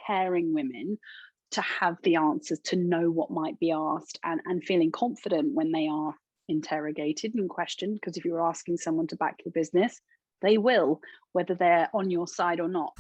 preparing women to have the answers, to know what might be asked, and feeling confident when they are interrogated and questioned. Because if you're asking someone to back your business, they will, whether they're on your side or not.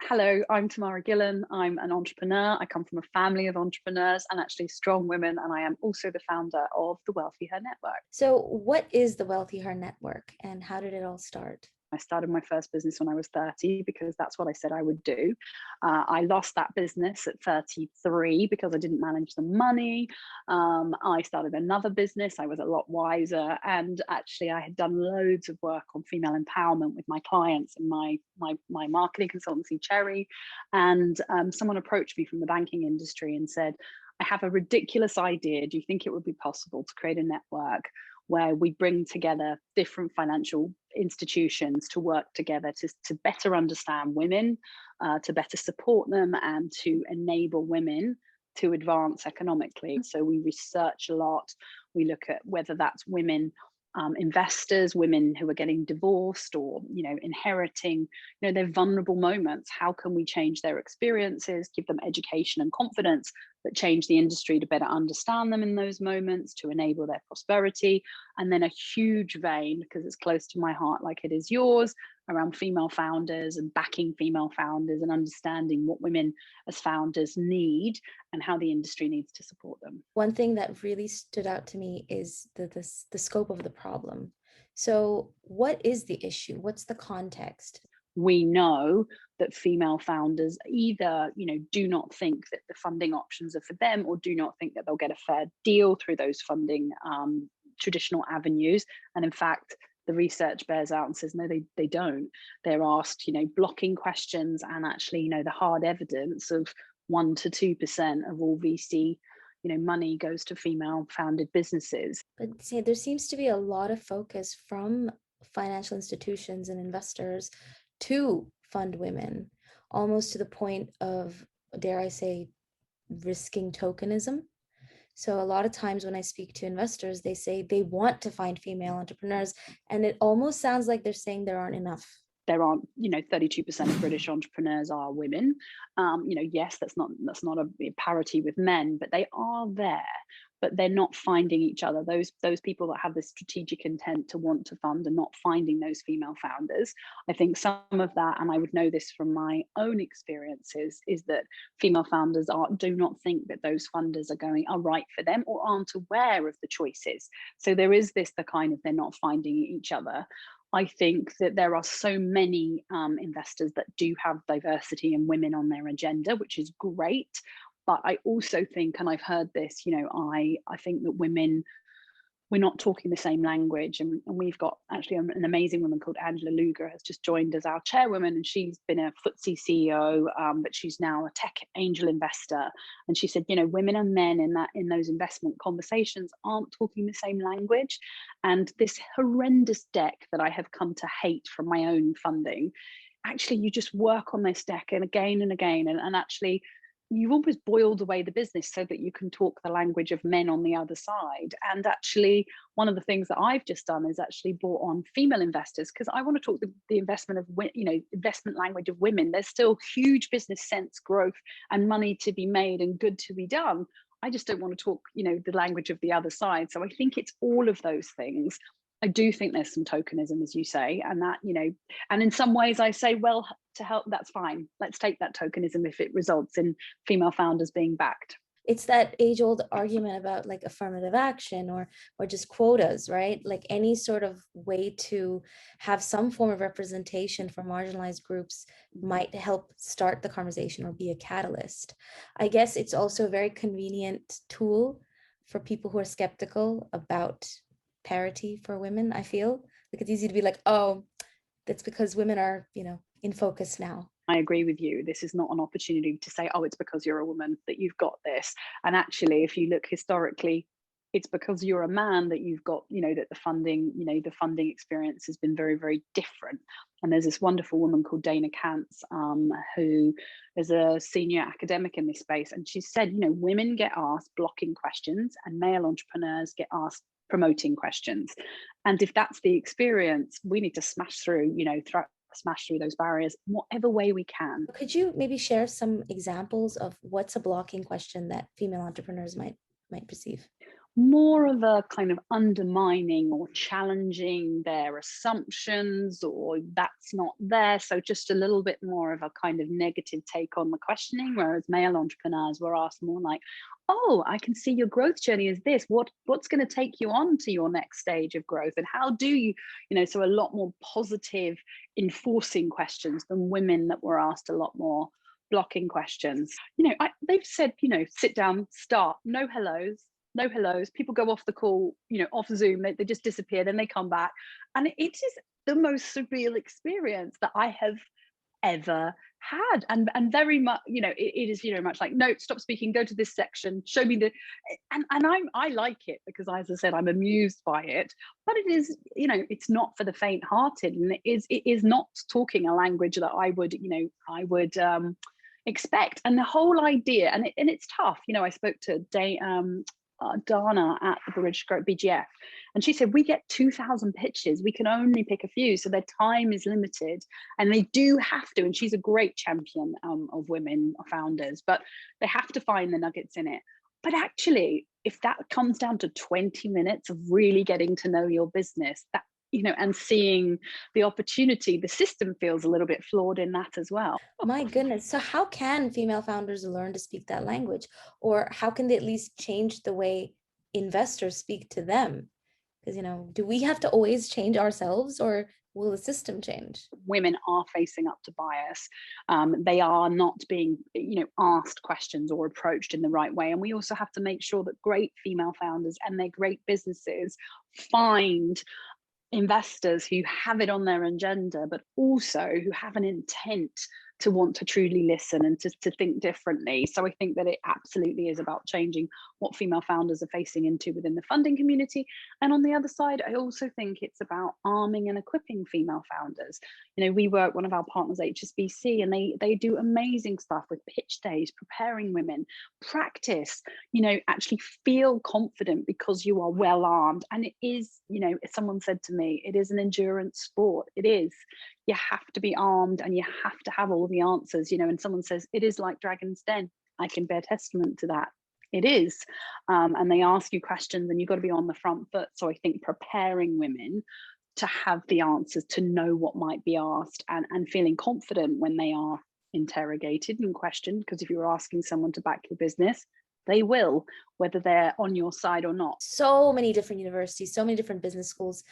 Hello, I'm Tamara Gillan. I'm an entrepreneur. I come from a family of entrepreneurs and actually strong women, and I am also the founder of the WealthiHer Network. So what is the WealthiHer Network and how did it all start? I started my first business when I was 30 because that's what I said I would do. I lost that business at 33 because I didn't manage the money. I started another business. I was a lot wiser, and actually I had done loads of work on female empowerment with my clients and my marketing consultancy, Cherry. And someone approached me from the banking industry and said, I have a ridiculous idea. Do you think it would be possible to create a network where we bring together different financial institutions to work together to better understand women, to better support them, and to enable women to advance economically? So we research a lot. We look at whether that's women investors, women who are getting divorced or, inheriting, their vulnerable moments. How can we change their experiences, give them education and confidence, but change the industry to better understand them in those moments, to enable their prosperity? And then a huge vein, because it's close to my heart, like it is yours, around female founders and backing female founders and understanding what women as founders need and how the industry needs to support them. One thing that really stood out to me is the scope of the problem. So what is the issue? What's the context? We know that female founders either, do not think that the funding options are for them, or do not think that they'll get a fair deal through those funding traditional avenues. And in fact, the research bears out and says, no, they don't. They're asked, blocking questions, and actually, the hard evidence of 1 to 2% of all VC, money goes to female founded businesses. But see, there seems to be a lot of focus from financial institutions and investors to fund women, almost to the point of, dare I say, risking tokenism. So a lot of times when I speak to investors, they say they want to find female entrepreneurs, and it almost sounds like they're saying there aren't enough. There aren't, 32% of British entrepreneurs are women. Yes, that's not a parity with men, but they are there. But they're not finding each other. Those people that have this strategic intent to want to fund are not finding those female founders. I think some of that, and I would know this from my own experiences, is that female founders do not think that those funders are right for them, or aren't aware of the choices. So there is they're not finding each other. I think that there are so many investors that do have diversity and women on their agenda, which is great. But I also think, and I've heard this, I think that women, we're not talking the same language. And we've got actually an amazing woman called Angela Luger has just joined as our chairwoman, and she's been a FTSE CEO, but she's now a tech angel investor. And she said, women and men in those investment conversations aren't talking the same language. And this horrendous deck that I have come to hate from my own funding, actually, you just work on this deck and again, and actually, you've always boiled away the business so that you can talk the language of men on the other side. And actually, one of the things that I've just done is actually brought on female investors, because I want to talk the investment language of women. There's still huge business sense, growth, and money to be made and good to be done. I just don't want to talk, the language of the other side. So I think it's all of those things. I do think there's some tokenism, as you say, and that, and in some ways I say, well, to help, that's fine. Let's take that tokenism if it results in female founders being backed. It's that age-old argument about like affirmative action or just quotas, right? Like any sort of way to have some form of representation for marginalized groups might help start the conversation or be a catalyst. I guess it's also a very convenient tool for people who are skeptical about parity for women. I feel like it's easy to be like, oh, that's because women are, in focus now. I agree with you. This is not an opportunity to say, oh, it's because you're a woman that you've got this. And actually, if you look historically, it's because you're a man that you've got, that the funding experience has been very, very different. And there's this wonderful woman called Dana Kantz, who is a senior academic in this space. And she said, women get asked blocking questions and male entrepreneurs get asked promoting questions. And if that's the experience, we need to smash through those barriers whatever way we can. Could you maybe share some examples of what's a blocking question that female entrepreneurs might perceive? More of a kind of undermining or challenging their assumptions, or that's not there. So just a little bit more of a kind of negative take on the questioning, whereas male entrepreneurs were asked more like, oh, I can see your growth journey is this. What's going to take you on to your next stage of growth? And how do you, so a lot more positive, enforcing questions than women that were asked a lot more blocking questions. They've said, sit down, start, no hellos. No hellos. People go off the call, off Zoom, they just disappear, then they come back. And it is the most surreal experience that I have ever had. And very much, it is, much like, no, stop speaking, go to this section, show me and I like it because, as I said, I'm amused by it. But it is, it's not for the faint-hearted, and it is not talking a language that I would expect. And the whole idea, and it's tough. I spoke to Dana at the British BGF, and she said we get 2,000 pitches, we can only pick a few, so their time is limited, and they do have to, and she's a great champion of women founders, but they have to find the nuggets in it. But actually, if that comes down to 20 minutes of really getting to know your business, that and seeing the opportunity, the system feels a little bit flawed in that as well. My goodness. So how can female founders learn to speak that language? Or how can they at least change the way investors speak to them? Because, do we have to always change ourselves, or will the system change? Women are facing up to bias. They are not being, asked questions or approached in the right way. And we also have to make sure that great female founders and their great businesses find investors who have it on their agenda, but also who have an intent to want to truly listen and to think differently. So I think that it absolutely is about changing what female founders are facing into within the funding community. And on the other side, I also think it's about arming and equipping female founders. We work, one of our partners, HSBC, and they do amazing stuff with pitch days, preparing women, practice, actually feel confident because you are well armed. And it is, as someone said to me, it is an endurance sport. It is. You have to be armed and you have to have all the answers, and someone says it is like Dragon's Den. I can bear testament to that. It is. And they ask you questions and you've got to be on the front foot. So I think preparing women to have the answers, to know what might be asked, and feeling confident when they are interrogated and questioned, because if you're asking someone to back your business, they will, whether they're on your side or not. So many different universities, so many different business schools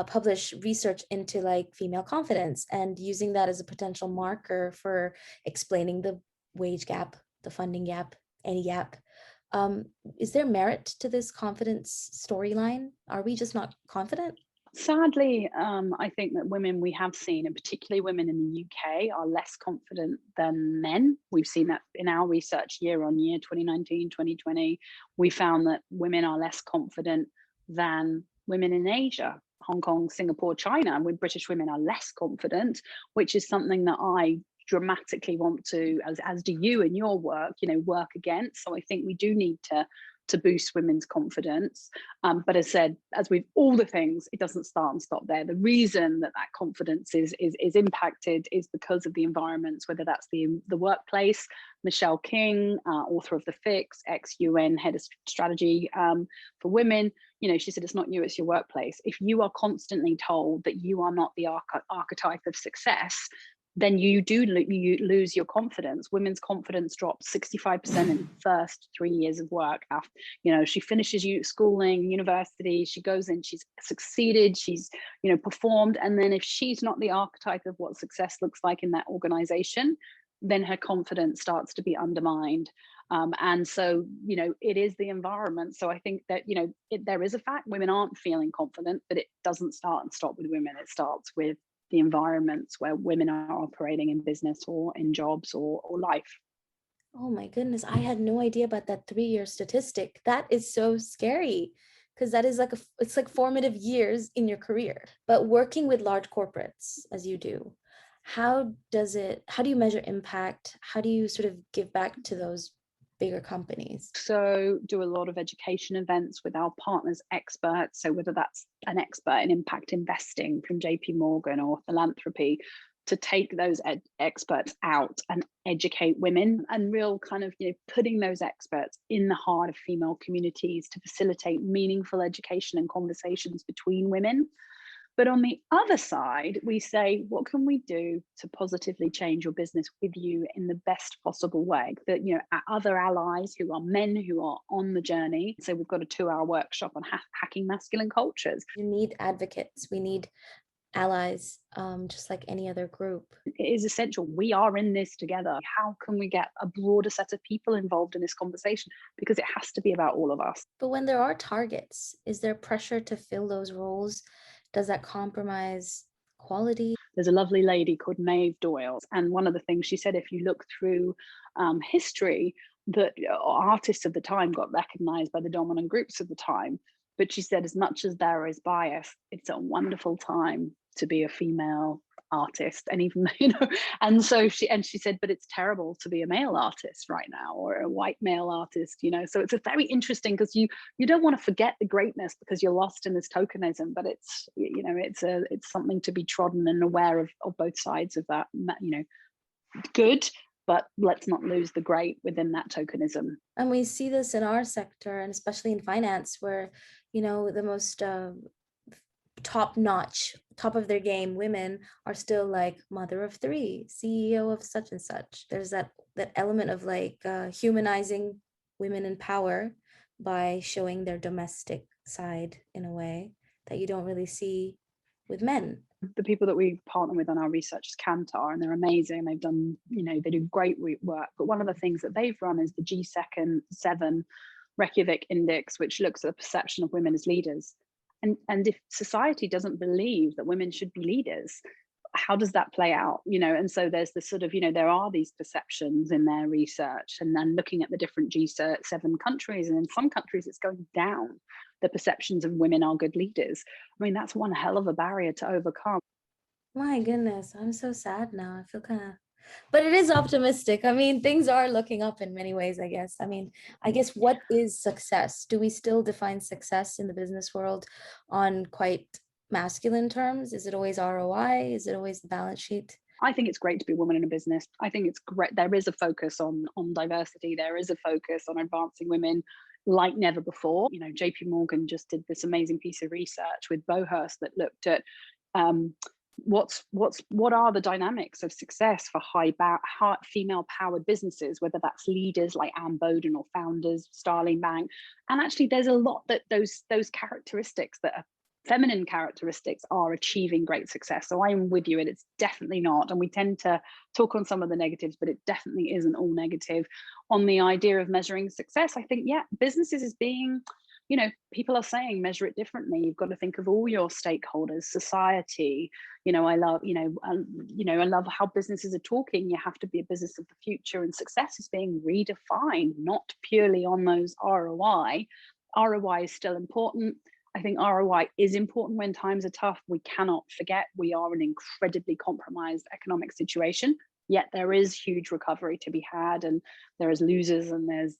publish research into like female confidence, and using that as a potential marker for explaining the wage gap, the funding gap, any gap. Is there merit to this confidence storyline? Are we just not confident? Sadly, I think that women we have seen, and particularly women in the UK, are less confident than men. We've seen that in our research year on year, 2019, 2020. We found that women are less confident than women in Asia, Hong Kong, Singapore, China. And with British women are less confident, which is something that I dramatically want to, as do you in your work, work against. So I think we do need to boost women's confidence. But as said, as with all the things, it doesn't start and stop there. The reason that confidence is impacted is because of the environments, whether that's the workplace. Michelle King, author of The Fix, ex-UN head of strategy for women, she said, it's not you, it's your workplace. If you are constantly told that you are not the archetype of success, then you lose your confidence. Women's confidence drops 65% in the first 3 years of work. After, she finishes schooling, university, she goes in, she's succeeded, she's, performed. And then if she's not the archetype of what success looks like in that organization, then her confidence starts to be undermined. And so, it is the environment. So I think that, there is a fact women aren't feeling confident, but it doesn't start and stop with women. It starts with the environments where women are operating in business or in jobs or life. Oh my goodness, I had no idea about that 3-year statistic. That is so scary because that is like it's like formative years in your career. But working with large corporates as you do, how do you measure impact? How do you sort of give back to those bigger companies? So do a lot of education events with our partners experts. So whether that's an expert in impact investing from JP Morgan or philanthropy, to take those experts out and educate women, and real kind of, putting those experts in the heart of female communities to facilitate meaningful education and conversations between women. But on the other side, we say, what can we do to positively change your business with you in the best possible way? That, other allies who are men who are on the journey. So we've got a 2-hour workshop on hacking masculine cultures. You need advocates. We need allies, just like any other group. It is essential. We are in this together. How can we get a broader set of people involved in this conversation? Because it has to be about all of us. But when there are targets, is there pressure to fill those roles? Does that compromise quality? There's a lovely lady called Maeve Doyle, and one of the things she said, if you look through history, that artists of the time got recognized by the dominant groups of the time. But she said, as much as there is bias, it's a wonderful time to be a female artist. And even, and so she said, but it's terrible to be a male artist right now, or a white male artist. So it's a very interesting, because you don't want to forget the greatness because you're lost in this tokenism, but it's it's something to be trodden and aware of both sides of that. Good, but let's not lose the great within that tokenism. And we see this in our sector, and especially in finance, where the most top-notch, top of their game women are still like mother of 3, CEO of such and such. There's that element of like humanizing women in power by showing their domestic side in a way that you don't really see with men. The people that we partner with on our research is Kantar, and they're amazing. They've done, they do great work. But one of the things that they've run is the G7 Reykjavik Index, which looks at the perception of women as leaders. And if society doesn't believe that women should be leaders, how does that play out? And so there's this sort of, there are these perceptions in their research, and then looking at the different G7 countries, and in some countries it's going down. The perceptions of women are good leaders. I mean, that's one hell of a barrier to overcome. My goodness, I'm so sad now. I feel kind of, but it is optimistic. I mean, things are looking up in many ways, I guess. I mean, I guess, what is success? Do we still define success in the business world on quite masculine terms? Is it always ROI? Is it always the balance sheet? I think it's great to be a woman in a business. I think it's great. There is a focus on diversity. There is a focus on advancing women like never before. JP Morgan just did this amazing piece of research with Bohurst that looked at what are the dynamics of success for high female powered businesses, whether that's leaders like Anne Boden or founders, Starling Bank. And actually there's a lot that those characteristics that are feminine characteristics are achieving great success. So I'm with you, and it's definitely not. And we tend to talk on some of the negatives, but it definitely isn't all negative. On the idea of measuring success, I think, businesses is being, people are saying measure it differently. You've got to think of all your stakeholders, society. I love how businesses are talking. You have to be a business of the future, and success is being redefined, not purely on those ROI. ROI is still important. I think ROI is important when times are tough. We cannot forget we are in an incredibly compromised economic situation. Yet there is huge recovery to be had, and there is losers, and there's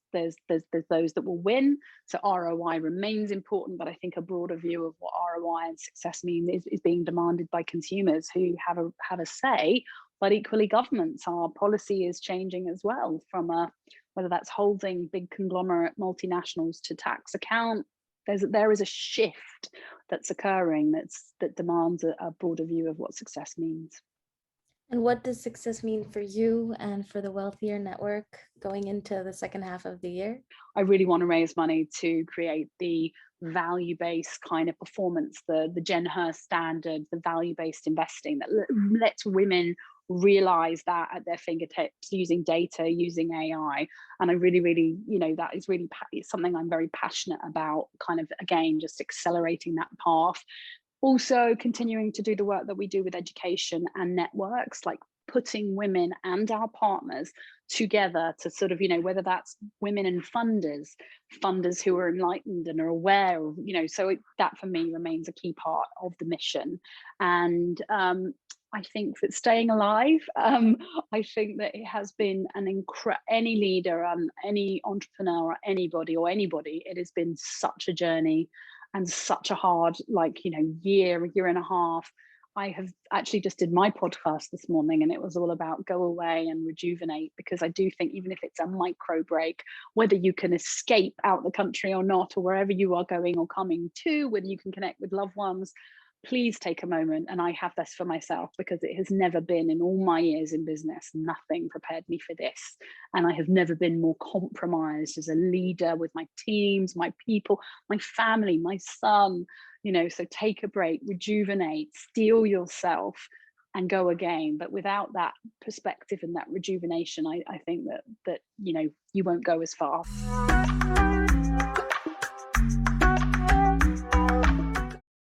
those that will win. So ROI remains important, but I think a broader view of what ROI and success means is being demanded by consumers who have a say. But equally, governments, our policy is changing as well, from whether that's holding big conglomerate multinationals to tax account. There is a shift that's occurring that demands a broader view of what success means. And what does success mean for you and for the WealthiHer Network going into the second half of the year? I really want to raise money to create the value-based kind of performance, the Jen Hurst standard, the value-based investing that lets women realize that at their fingertips, using data, using AI. And I really, that is really something I'm very passionate about, kind of, again, just accelerating that path. Also continuing to do the work that we do with education and networks, like putting women and our partners together to sort of, whether that's women and funders who are enlightened and are aware of, so that for me remains a key part of the mission. And I think that staying alive, I think that it has been any leader, any entrepreneur, or anybody, it has been such a journey and such a hard, year and a half. I have actually just did my podcast this morning, and it was all about go away and rejuvenate, because I do think even if it's a micro break, whether you can escape out the country or not, or wherever you are going or coming to, whether you can connect with loved ones, please take a moment. And I have this for myself, because it has never been, in all my years in business, nothing prepared me for this. And I have never been more compromised as a leader with my teams, my people, my family, my son, so take a break, rejuvenate, steel yourself, and go again. But without that perspective and that rejuvenation, I think that you won't go as far.